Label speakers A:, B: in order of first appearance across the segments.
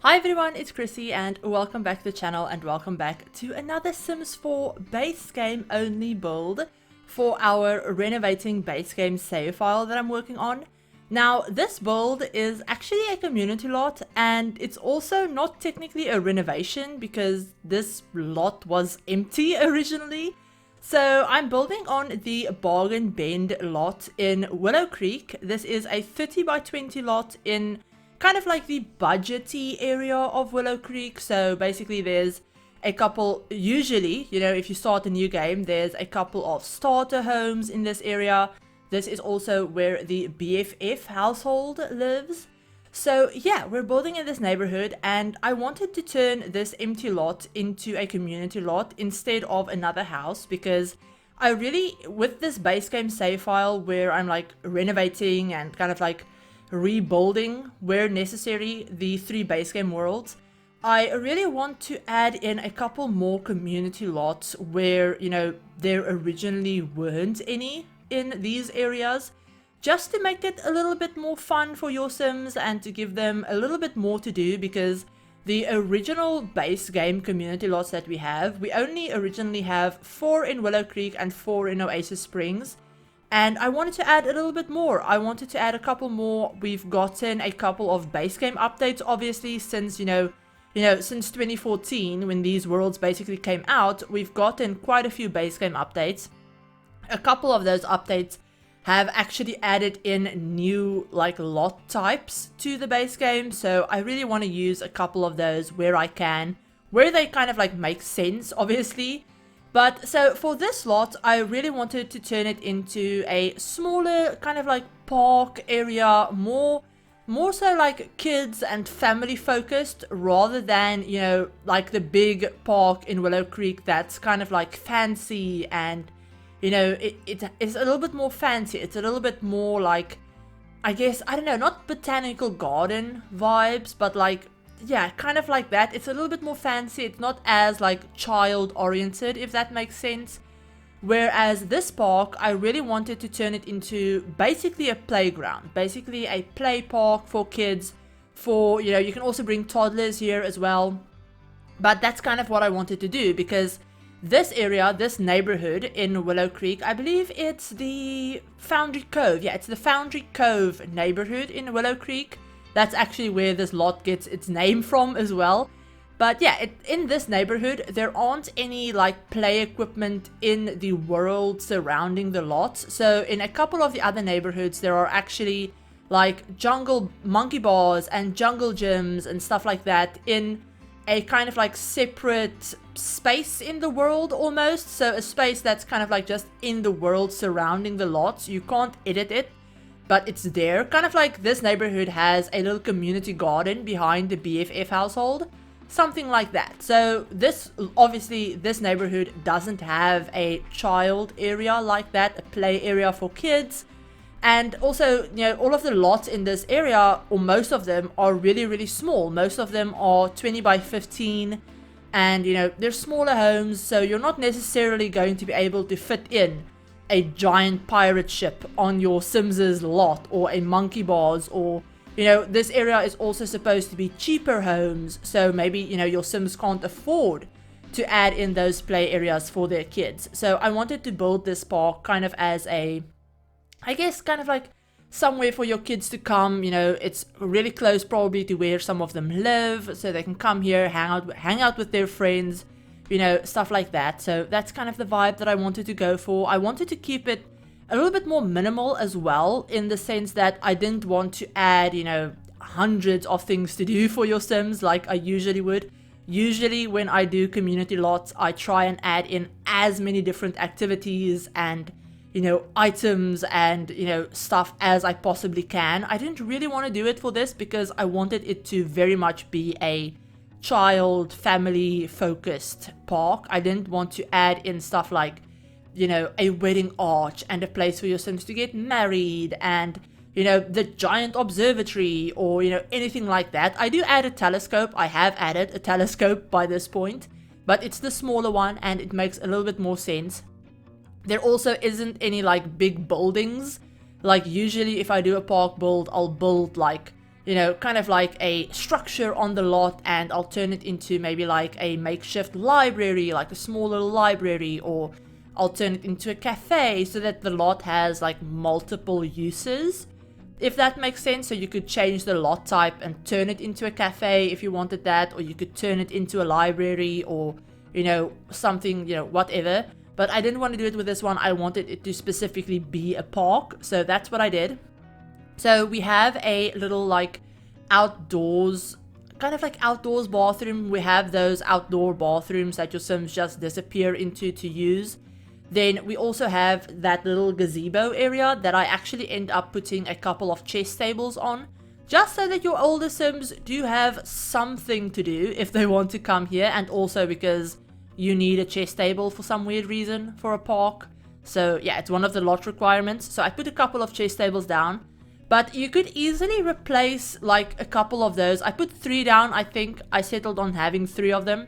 A: Hi everyone, it's Chrissy and welcome back to the channel and welcome back to another Sims 4 base game only build for our renovating base game save file that I'm working on. Now this build is actually a community lot and it's also not technically a renovation because this lot was empty originally. So I'm building on the Bargain Bend lot in Willow Creek. This is a 30 by 20 lot in kind of like the budgety area of Willow Creek. So basically there's a couple, usually, you know, if you start a new game, there's a couple of starter homes in this area. This is also where the BFF household lives. So yeah, we're building in this neighborhood and I wanted to turn this empty lot into a community lot instead of another house because I really, with this base game save file where I'm like renovating and kind of like rebuilding where necessary the 3 base game worlds, I really want to add in a couple more community lots where, you know, there originally weren't any in these areas, just to make it a little bit more fun for your Sims and to give them a little bit more to do, because the original base game community lots that we only originally have 4 in Willow Creek and 4 in Oasis Springs. And I wanted to add a little bit more. I wanted to add a couple more. We've gotten a couple of base game updates, obviously, since, you know, since 2014, when these worlds basically came out, we've gotten quite a few base game updates. A couple of those updates have actually added in new, like, lot types to the base game. So I really want to use a couple of those where I can, where they kind of, like, make sense, obviously. But so for this lot, I really wanted to turn it into a smaller kind of like park area, more so like kids and family focused, rather than, you know, like the big park in Willow Creek that's kind of like fancy and, you know, it's a little bit more fancy. It's a little bit more like, I guess, I don't know, not botanical garden vibes, but like, yeah, kind of like that. It's a little bit more fancy. It's not as like child oriented, if that makes sense. Whereas this park, I really wanted to turn it into basically a playground, basically a play park for kids, for, you know, you can also bring toddlers here as well. But that's kind of what I wanted to do, because this area, this neighborhood in Willow Creek, I believe it's the Foundry Cove. Yeah, it's the Foundry Cove neighborhood in Willow Creek. That's actually where this lot gets its name from as well. But yeah, in this neighborhood, there aren't any like play equipment in the world surrounding the lot. So in a couple of the other neighborhoods, there are actually like jungle monkey bars and jungle gyms and stuff like that in a kind of like separate space in the world almost. So a space that's kind of like just in the world surrounding the lot. You can't edit it, but it's there. Kind of like this neighborhood has a little community garden behind the BFF household. Something like that. So this, obviously, this neighborhood doesn't have a child area like that, a play area for kids. And also, you know, all of the lots in this area, or most of them, are really, really small. Most of them are 20 by 15. And, you know, they're smaller homes, so you're not necessarily going to be able to fit in a giant pirate ship on your Sims' lot, or a monkey bars, or, you know, this area is also supposed to be cheaper homes, so maybe, you know, your Sims can't afford to add in those play areas for their kids. So I wanted to build this park kind of as a, I guess, kind of like somewhere for your kids to come. You know, it's really close probably to where some of them live, so they can come here, hang out with their friends, you know, stuff like that. So that's kind of the vibe that I wanted to go for. I wanted to keep it a little bit more minimal as well, in the sense that I didn't want to add, you know, hundreds of things to do for your Sims like I usually would. Usually when I do community lots, I try and add in as many different activities and, you know, items and, you know, stuff as I possibly can. I didn't really want to do it for this because I wanted it to very much be a child, family focused park. I didn't want to add in stuff like, you know, a wedding arch and a place for your Sims to get married and, you know, the giant observatory or, you know, anything like that. I do add a telescope. I have added a telescope by this point, but it's the smaller one and it makes a little bit more sense. There also isn't any like big buildings. Like usually if I do a park build, I'll build like you know, kind of like a structure on the lot, and I'll turn it into maybe like a makeshift library, like a small little library, or I'll turn it into a cafe so that the lot has like multiple uses, if that makes sense. So you could change the lot type and turn it into a cafe if you wanted that, or you could turn it into a library, or, you know, something, you know, whatever. But I didn't want to do it with this one. I wanted it to specifically be a park, so that's what I did. So we have a little like outdoors, kind of like outdoors bathroom. We have those outdoor bathrooms that your Sims just disappear into to use. Then we also have that little gazebo area that I actually end up putting a couple of chess tables on, just so that your older Sims do have something to do if they want to come here, and also because you need a chess table for some weird reason for a park. So yeah, it's one of the lot requirements. So I put a couple of chess tables down. But you could easily replace like a couple of those. I put 3 down. I think I settled on having 3 of them.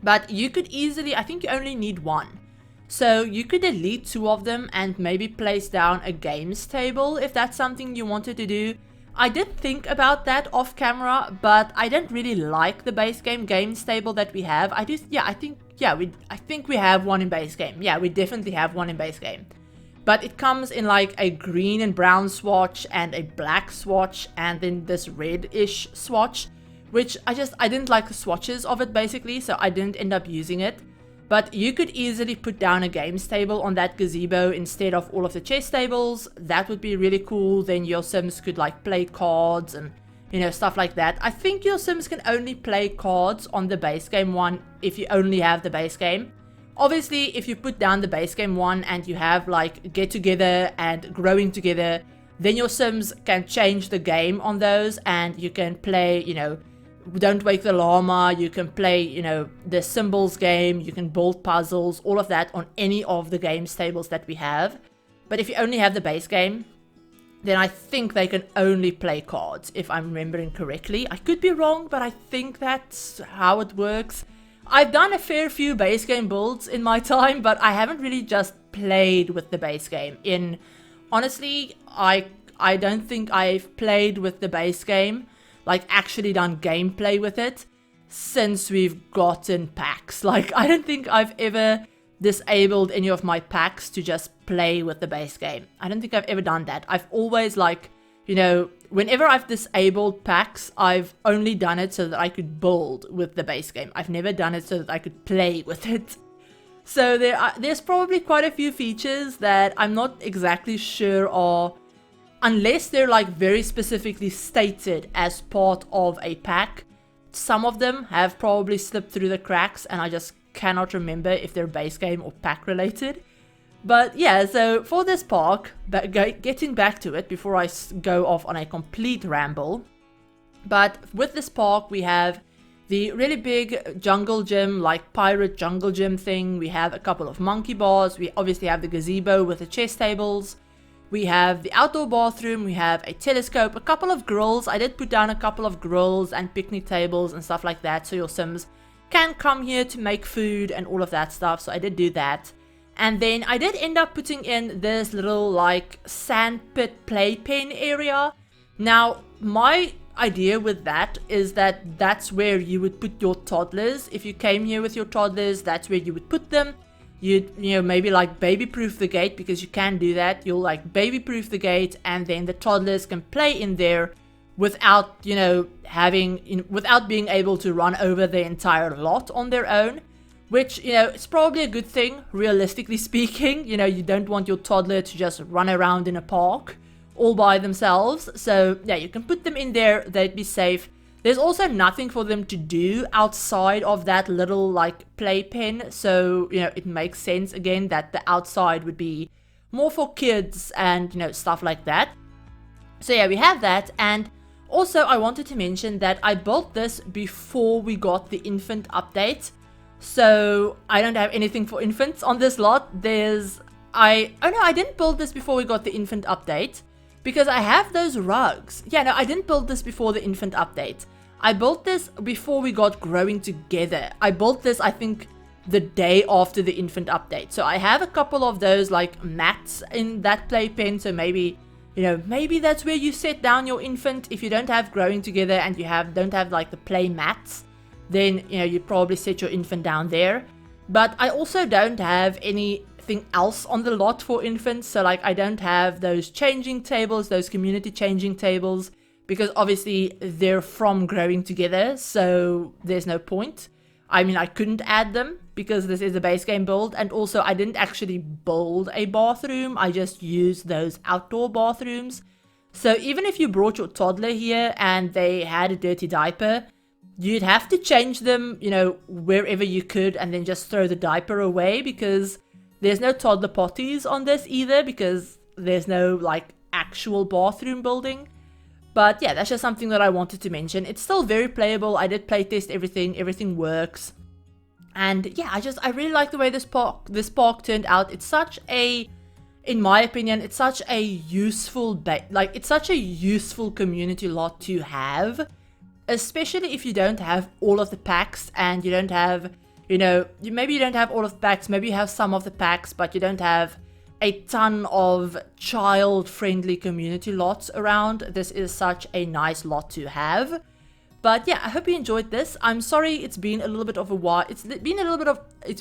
A: But you could easily, I think you only need 1. So you could delete 2 of them and maybe place down a games table if that's something you wanted to do. I did think about that off camera, but I don't really like the base game games table that we have. I think we have one in base game. Yeah, we definitely have one in base game. But it comes in like a green and brown swatch and a black swatch and then this reddish swatch, which I didn't like the swatches of it basically, so I didn't end up using it. But you could easily put down a games table on that gazebo instead of all of the chess tables. That would be really cool. Then your Sims could like play cards and, you know, stuff like that. I think your Sims can only play cards on the base game one if you only have the base game. Obviously, if you put down the base game one and you have like get together and growing together, then your Sims can change the game on those and you can play, you know, Don't Wake the Llama, you can play, you know, the symbols game, you can build puzzles, all of that on any of the games tables that we have. But if you only have the base game, then I think they can only play cards, if I'm remembering correctly. I could be wrong, but I think that's how it works. I've done a fair few base game builds in my time, but I haven't really just played with the base game. Honestly, I don't think I've played with the base game, like actually done gameplay with it, since we've gotten packs. Like, I don't think I've ever disabled any of my packs to just play with the base game. I don't think I've ever done that. I've always, like, you know, whenever I've disabled packs, I've only done it so that I could build with the base game. I've never done it so that I could play with it. So there's probably quite a few features that I'm not exactly sure are, unless they're like very specifically stated as part of a pack. Some of them have probably slipped through the cracks and I just cannot remember if they're base game or pack related. But yeah, so for this park, getting back to it before I go off on a complete ramble. But with this park, we have the really big jungle gym, like pirate jungle gym thing. We have a couple of monkey bars. We obviously have the gazebo with the chess tables. We have the outdoor bathroom. We have a telescope, a couple of grills. I did put down a couple of grills and picnic tables and stuff like that, so your Sims can come here to make food and all of that stuff. So I did do that. And then I did end up putting in this little like sandpit playpen area. Now, my idea with that is that that's where you would put your toddlers. If you came here with your toddlers, that's where you would put them. You'd, you know, maybe like baby-proof the gate, because you can do that. You'll like baby-proof the gate, and then the toddlers can play in there without, you know, without being able to run over the entire lot on their own. Which, you know, it's probably a good thing, realistically speaking. You know, you don't want your toddler to just run around in a park all by themselves. So, yeah, you can put them in there. They'd be safe. There's also nothing for them to do outside of that little, like, playpen. So, you know, it makes sense, again, that the outside would be more for kids and, you know, stuff like that. So, yeah, we have that. And also, I wanted to mention that I built this before we got the infant update. So I don't have anything for infants on this lot. I didn't build this before we got the infant update, because I have those rugs. Yeah, no, I didn't build this before the infant update. I built this before we got growing together. I built this, I think, the day after the infant update. So I have a couple of those like mats in that playpen. So maybe you know, maybe that's where you set down your infant. If you don't have growing together and you don't have like the play mats, then, you know, you'd probably set your infant down there. But I also don't have anything else on the lot for infants. So like I don't have those changing tables, those community changing tables, because obviously they're from growing together. So there's no point. I mean, I couldn't add them because this is a base game build. And also I didn't actually build a bathroom. I just used those outdoor bathrooms. So even if you brought your toddler here and they had a dirty diaper, you'd have to change them, you know, wherever you could, and then just throw the diaper away, because there's no toddler potties on this either, because there's no like actual bathroom building. But yeah, that's just something that I wanted to mention. It's still very playable. I did playtest everything works. And yeah, I really like the way this park turned out. It's such a, in my opinion, it's such a useful it's such a useful community lot to have, especially if you don't have all of the packs and you don't have, you know, maybe you don't have all of the packs, maybe you have some of the packs, but you don't have a ton of child-friendly community lots around. This is such a nice lot to have. But yeah, I hope you enjoyed this. I'm sorry it's been a little bit of a while.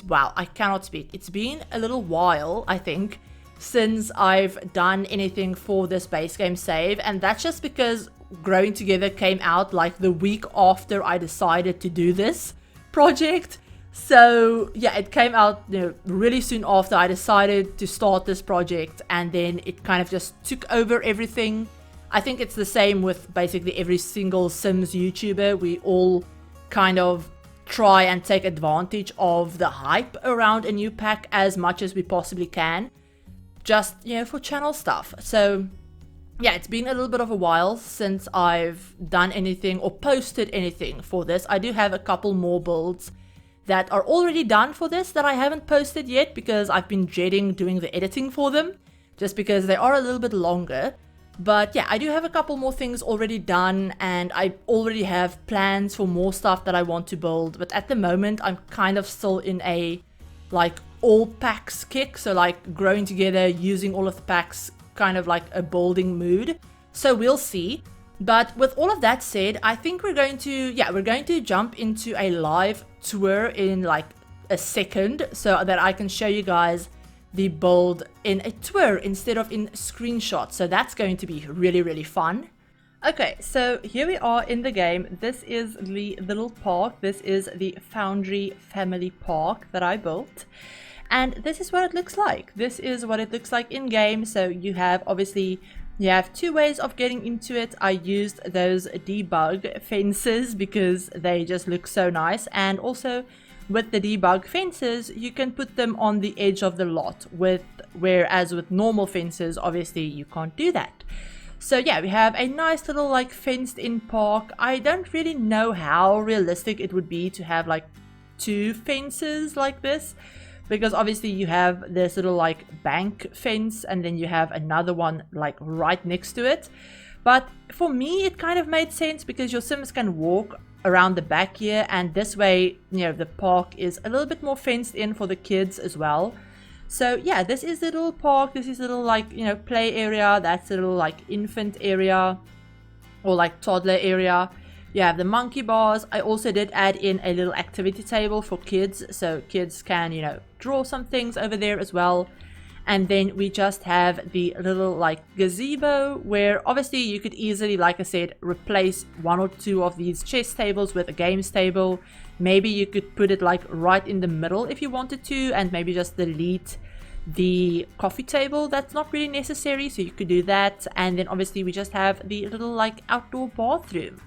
A: Wow, I cannot speak. It's been a little while, I think, since I've done anything for this base game save, and that's just because Growing Together came out like the week after I decided to do this project. So yeah, it came out, you know, really soon after I decided to start this project, and then it kind of just took over everything. I think it's the same with basically every single Sims YouTuber. We all kind of try and take advantage of the hype around a new pack as much as we possibly can, just, you know, for channel stuff. So yeah, it's been a little bit of a while since I've done anything or posted anything for this. I do have a couple more builds that are already done for this that I haven't posted yet, because I've been dreading doing the editing for them, just because they are a little bit longer. But yeah, I do have a couple more things already done, and I already have plans for more stuff that I want to build. But at the moment, I'm kind of still in a like all packs kick, so like Growing Together, using all of the packs, kind of like a building mood. So we'll see. But with all of that said, I think we're going to jump into a live tour in like a second, so that I can show you guys the build in a tour instead of in screenshots. So that's going to be really, really fun. Okay, so here we are in the game. This is the little park. This is the Foundry family park that I built. And this is what it looks like. This is what it looks like in game. So you have, obviously, you have two ways of getting into it. I used those debug fences because they just look so nice. And also with the debug fences, you can put them on the edge of the lot, whereas with normal fences, obviously you can't do that. So yeah, we have a nice little like fenced in park. I don't really know how realistic it would be to have like two fences like this, because obviously you have this little like bank fence and then you have another one like right next to it. But for me, it kind of made sense because your Sims can walk around the back here, and this way, you know, the park is a little bit more fenced in for the kids as well. So yeah, this is the little park. This is a little like, you know, play area. That's a little like infant area or like toddler area. You have the monkey bars. I also did add in a little activity table for kids, so kids can, you know, draw some things over there as well. And then we just have the little like gazebo, where obviously you could easily, like I said, replace one or two of these chess tables with a games table. Maybe you could put it like right in the middle if you wanted to, and maybe just delete the coffee table. That's not really necessary, so you could do that. And then obviously we just have the little like outdoor bathroom.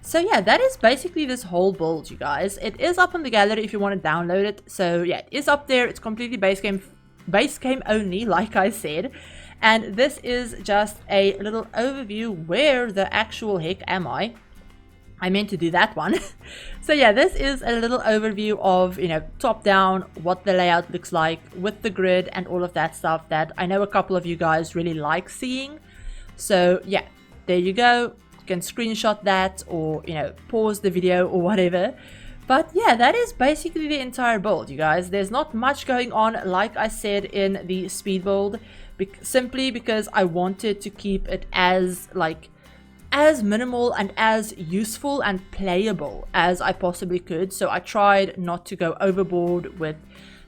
A: So yeah, that is basically this whole build, you guys. It is up on the gallery if you want to download it. So yeah, it is up there. It's completely base game only, like I said. And this is just a little overview. Where the actual heck am I? I meant to do that one. So yeah, this is a little overview of, you know, top down, what the layout looks like with the grid and all of that stuff that I know a couple of you guys really like seeing. So yeah, there you go. You can screenshot that, or, you know, pause the video or whatever. But yeah, that is basically the entire build, you guys. There's not much going on, like I said in the speed build, simply because I wanted to keep it as minimal and as useful and playable as I possibly could. So I tried not to go overboard with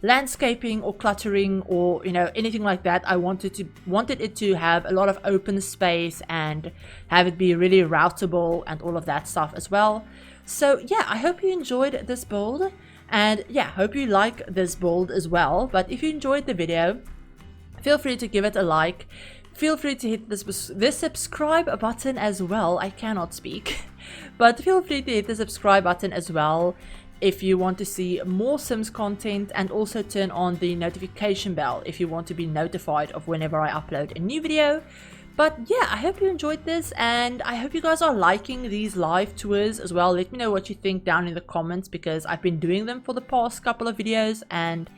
A: landscaping or cluttering or, you know, anything like that. I wanted it to have a lot of open space and have it be really routable and all of that stuff as well. So yeah, I hope you enjoyed this build, and yeah, hope you like this build as well. But if you enjoyed the video, feel free to give it a like. Feel free to hit this subscribe button as well. I cannot speak. But feel free to hit the subscribe button as well if you want to see more Sims content, and also turn on the notification bell if you want to be notified of whenever I upload a new video. But yeah, I hope you enjoyed this, and I hope you guys are liking these live tours as well. Let me know what you think down in the comments, because I've been doing them for the past couple of videos, and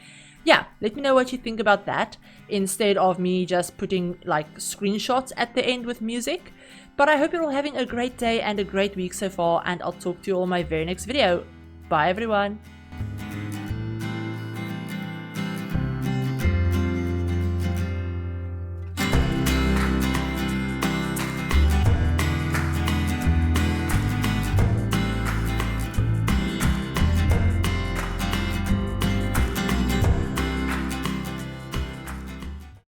A: yeah, let me know what you think about that, instead of me just putting like screenshots at the end with music. But I hope you're all having a great day and a great week so far, and I'll talk to you all in my very next video. Bye everyone!